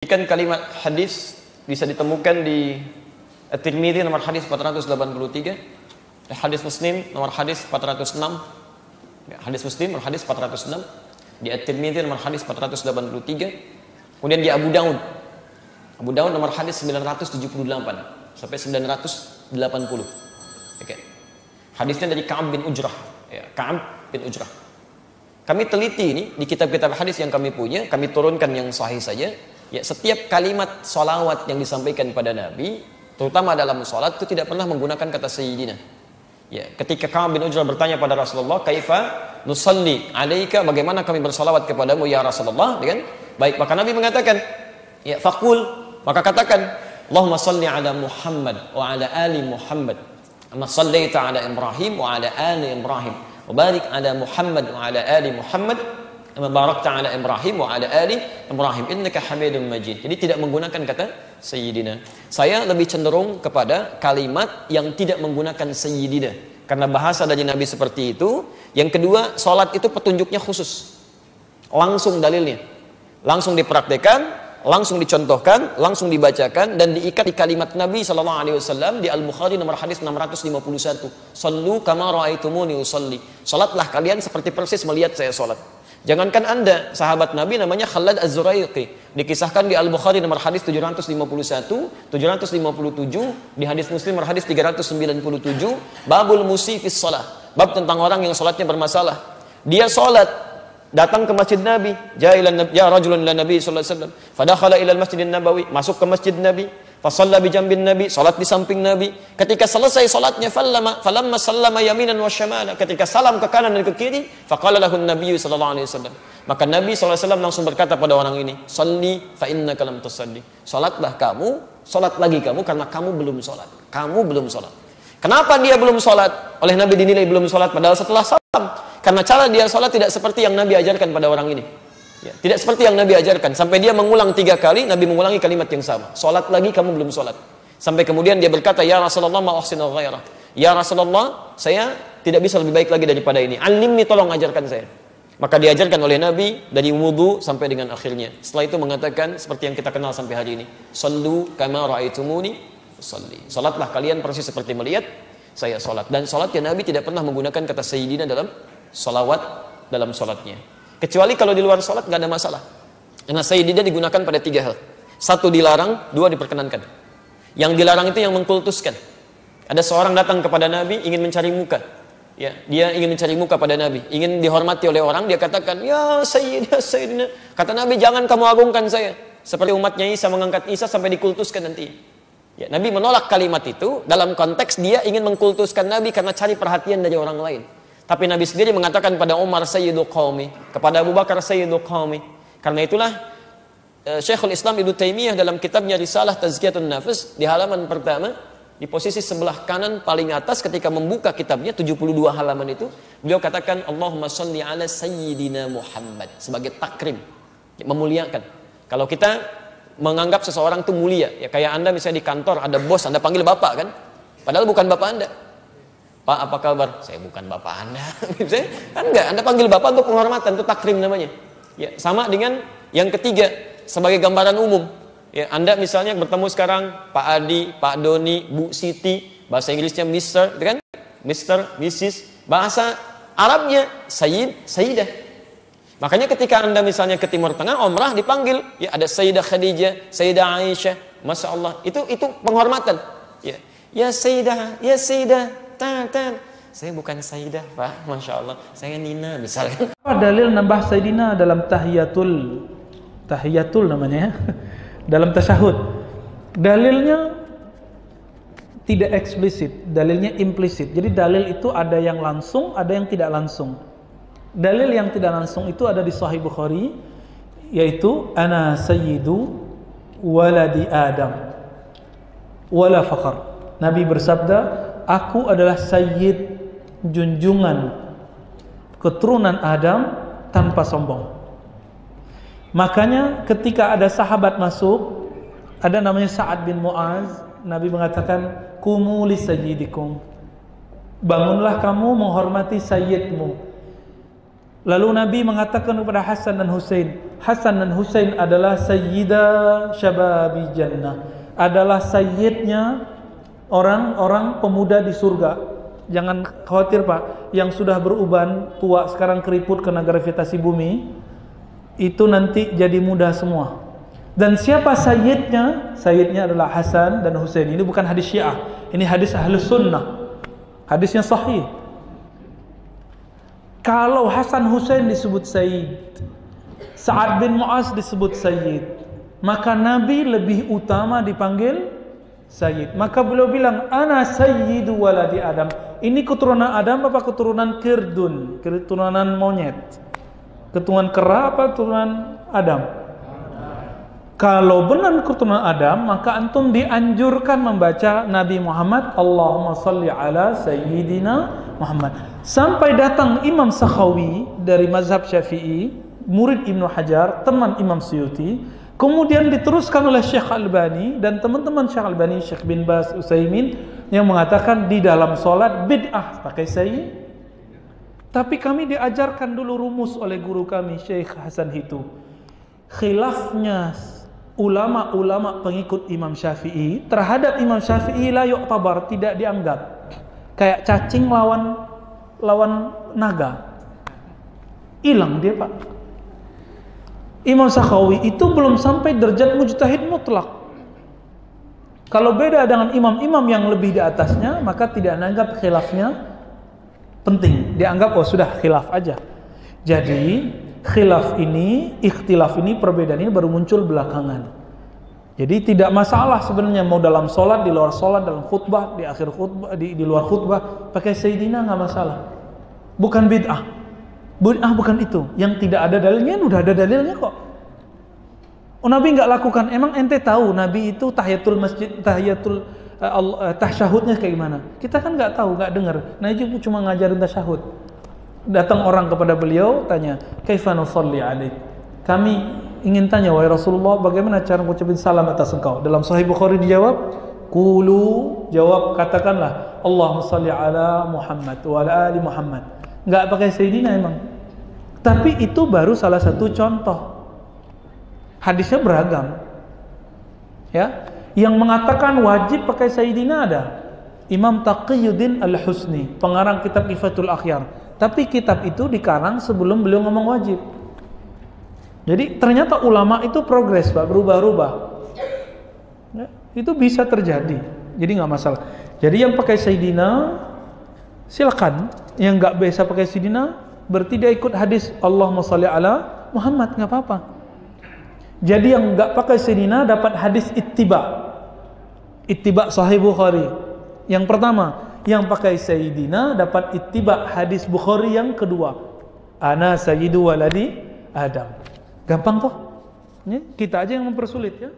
Kan kalimat hadis bisa ditemukan di At-Tirmidzi nomor hadis 483, hadis Muslim nomor hadis 406, hadis Muslim nomor hadis 406, di At-Tirmidzi nomor hadis 483, kemudian di Abu Daud nomor hadis 978 sampai 980. Oke. Hadisnya dari Ka'ab bin Ujrah, ya, Ka'ab bin Ujrah. Kami teliti ini di kitab-kitab hadis yang kami punya, kami turunkan yang sahih saja. Ya, setiap kalimat salawat yang disampaikan pada Nabi, terutama dalam salat, itu tidak pernah menggunakan kata sayyidina. Ya, ketika Ka'ab bin Ujrah bertanya pada Rasulullah, "Kaifa nusalli 'alaika?" Bagaimana kami bersalawat kepadamu ya Rasulullah? Kan? Baik, maka Nabi mengatakan, ya faqul, maka katakan, "Allahumma salli 'ala Muhammad wa 'ala ali Muhammad. Kama shallaita 'ala Ibrahim wa 'ala ali Ibrahim. Wa barik 'ala Muhammad wa 'ala ali Muhammad. Barakta ala Ibrahim wa ala ali Ibrahim innaka Hamidum Majid." Jadi tidak menggunakan kata sayyidina. Saya lebih cenderung kepada kalimat yang tidak menggunakan sayyidina karena bahasa dari Nabi seperti itu. Yang kedua, salat itu petunjuknya khusus. Langsung dalilnya. Langsung dipraktikkan, langsung dicontohkan, langsung dibacakan dan diikat di kalimat Nabi sallallahu alaihi wasallam di Al-Bukhari nomor hadis 651. "Shallu kama ra'aitumuni usalli." Salatlah kalian seperti persis melihat saya salat. Jangankan Anda, sahabat Nabi namanya Khalad Az-Zuraiqi, dikisahkan di Al-Bukhari nomor hadis 751, 757, di hadis Muslim nomor hadis 397, babul musifis shalah, bab tentang orang yang salatnya bermasalah. Dia salat, datang ke masjid Nabi, ja rajulun ila Nabi sallallahu alaihi wasallam, fadakhala ila al-Masjidin Nabawi, masuk ke masjid Nabi, fasalla bi jambin Nabi, salat di samping Nabi. Ketika selesai salatnya, falamma sallama yaminan wa syamala, ketika salam ke kanan dan ke kiri, faqala lahu an-nabiy sallallahu alaihi wasallam, maka Nabi sallallahu alaihi wasallam langsung berkata pada orang ini, "Shalli fa innaka lam tusalli." Salatlah kamu, salat lagi kamu karena kamu belum salat. Kamu belum salat. Kenapa dia belum salat? Oleh Nabi dinilai belum salat padahal setelah salam. Karena cara dia salat tidak seperti yang Nabi ajarkan pada orang ini. Ya, tidak seperti yang Nabi ajarkan. Sampai dia mengulang 3 kali, Nabi mengulangi kalimat yang sama. Salat lagi, kamu belum salat. Sampai kemudian dia berkata, "Ya Rasulullah, ma uhsinu ghairah." Ya Rasulullah, saya tidak bisa lebih baik lagi daripada ini. Alimni, tolong ajarkan saya. Maka diajarkan oleh Nabi dari wudu sampai dengan akhirnya. Setelah itu mengatakan seperti yang kita kenal sampai hari ini. "Shallu kama ra'aitumuni usalli." Salatlah kalian persis seperti melihat saya salat. Dan salatnya Nabi tidak pernah menggunakan kata sayyidina dalam salawat dalam salatnya. Kecuali kalau di luar sholat nggak ada masalah. Karena sayyidina digunakan pada 3 hal. 1 dilarang, 2 diperkenankan. Yang dilarang itu yang mengkultuskan. Ada seorang datang kepada Nabi ingin mencari muka. Ya, dia ingin mencari muka pada Nabi, ingin dihormati oleh orang, dia katakan, "Ya sayyidina, sayyidina." Kata Nabi, "Jangan kamu agungkan saya." Seperti umatnya Isa mengangkat Isa sampai dikultuskan nanti. Ya, Nabi menolak kalimat itu dalam konteks dia ingin mengkultuskan Nabi karena cari perhatian dari orang lain. Tapi Nabi sendiri mengatakan pada Umar sayyidu qaumi, kepada Abu Bakar sayyidu qaumi. Karena itulah Syekhul Islam Ibnu Taimiyah dalam kitabnya Risalah Tazkiyatun Nafs di halaman pertama, di posisi sebelah kanan paling atas ketika membuka kitabnya 72 halaman itu, beliau katakan Allahumma shalli ala sayyidina Muhammad sebagai takrim, memuliakan. Kalau kita menganggap seseorang itu mulia, ya kayak Anda misalnya di kantor ada bos, Anda panggil Bapak kan? Padahal bukan Bapak Anda. "Pak, apa kabar?" "Saya bukan bapak Anda." Kan enggak, Anda panggil bapak untuk penghormatan, itu takrim namanya. Ya, sama dengan yang ketiga sebagai gambaran umum. Ya, Anda misalnya bertemu sekarang Pak Adi, Pak Doni, Bu Siti, bahasa Inggrisnya Mr, kan? Mr, Mrs, bahasa Arabnya Sayyid, Sayyidah. Makanya ketika Anda misalnya ke Timur Tengah umrah dipanggil, ya ada Sayyidah Khadijah, Sayyidah Aisyah, Masya Allah, itu penghormatan. Ya, ya Sayyidah, ya Sayyidah. Saya bukan Sayyidah, Pak. Masya Allah, saya Nina misalnya. Apa dalil nambah Sayyidina dalam tahiyatul namanya ya, dalam tasyahud? Dalilnya tidak eksplisit, dalilnya implisit. Jadi dalil itu ada yang langsung, ada yang tidak langsung. Dalil yang tidak langsung itu ada di Sahih Bukhari, yaitu ana sayyidu waladi Adam wala fakhr. Nabi bersabda, "Aku adalah sayyid, junjungan keturunan Adam tanpa sombong." Makanya ketika ada sahabat masuk, ada namanya Sa'ad bin Mu'az, Nabi mengatakan, "Qumu li sayyidikum." Bangunlah kamu menghormati sayyidmu. Lalu Nabi mengatakan kepada Hasan dan Husain, Hasan dan Husain adalah sayyida syababi jannah, adalah sayyidnya orang-orang pemuda di surga. Jangan khawatir Pak, yang sudah beruban, tua, sekarang keriput kena gravitasi bumi, itu nanti jadi muda semua. Dan siapa sayyidnya? Sayyidnya adalah Hasan dan Husain. Ini bukan hadis Syiah, ini hadis Ahlus Sunnah, hadisnya sahih. Kalau Hasan Husain disebut sayyid, Sa'ad bin Mu'az disebut sayyid, maka Nabi lebih utama dipanggil sayyid. Maka beliau bilang, ana sayyidu waladi Adam. Ini keturunan Adam apa keturunan kirdun, keturunan monyet? Keturunan kera apa keturunan Adam? Kalau benar keturunan Adam, maka antum dianjurkan membaca Nabi Muhammad, Allahumma salli ala sayyidina Muhammad. Sampai datang Imam Sakhawi dari mazhab Syafi'i, murid Ibnu Hajar, teman Imam Suyuti, kemudian diteruskan oleh Syekh Albani dan teman-teman Syekh Albani, Syekh bin Baz, Utsaimin, yang mengatakan di dalam sholat bid'ah pakai sayyid. Tapi kami diajarkan dulu rumus oleh guru kami Syekh Hasan itu. Khilafnya ulama-ulama pengikut Imam Syafi'i terhadap Imam Syafi'i la yu'tabar, tidak dianggap. Kayak cacing lawan naga. Hilang dia Pak. Imam Sakhawi itu belum sampai derajat mujtahid mutlak. Kalau beda dengan imam-imam yang lebih di atasnya, maka tidak dianggap khilafnya penting. Dianggap oh sudah khilaf aja. Jadi khilaf ini, ikhtilaf ini, perbedaan ini baru muncul belakangan. Jadi tidak masalah sebenarnya mau dalam sholat, di luar sholat, dalam khutbah, di akhir khutbah, di luar khutbah pakai sayyidina nggak masalah. Bukan bid'ah. Bid'ah bukan itu. Yang tidak ada dalilnya, udah ada dalilnya kok. Oh, Nabi nggak lakukan. Emang ente tahu Nabi itu tahiyatul masjid, tasyahudnya kayak gimana? Kita kan nggak tahu, nggak dengar. Nah itu cuma ngajarin tasyahud. Datang orang kepada beliau, tanya, kaifa nusalli alaik? Kami ingin tanya, wahai Rasulullah, bagaimana cara mengucapkan salam atas engkau? Dalam Sahih Bukhari dijawab, qulu, jawab, katakanlah, Allahumma salli ala Muhammad wa ala ali Muhammad. Nggak pakai sayyidina emang. Tapi itu baru salah satu contoh. Hadisnya beragam. Ya, yang mengatakan wajib pakai sayyidina ada Imam Taqiyuddin Al-Husni, pengarang kitab Ifatul Akhyar. Tapi kitab itu dikarang sebelum beliau ngomong wajib. Jadi ternyata ulama itu progres, Pak, berubah-ubah. Ya, itu bisa terjadi. Jadi nggak masalah. Jadi yang pakai sayyidina silakan. Yang nggak bisa pakai sayyidina berarti dia ikut hadis Allahumma shalli ala Muhammad, nggak apa-apa. Jadi yang nggak pakai sayyidina dapat hadis ittiba Sahih Bukhari. Yang pertama, yang pakai sayyidina dapat ittiba hadis Bukhari yang kedua. Ana sayyidu waladi Adam. Gampang toh? Kita aja yang mempersulit ya.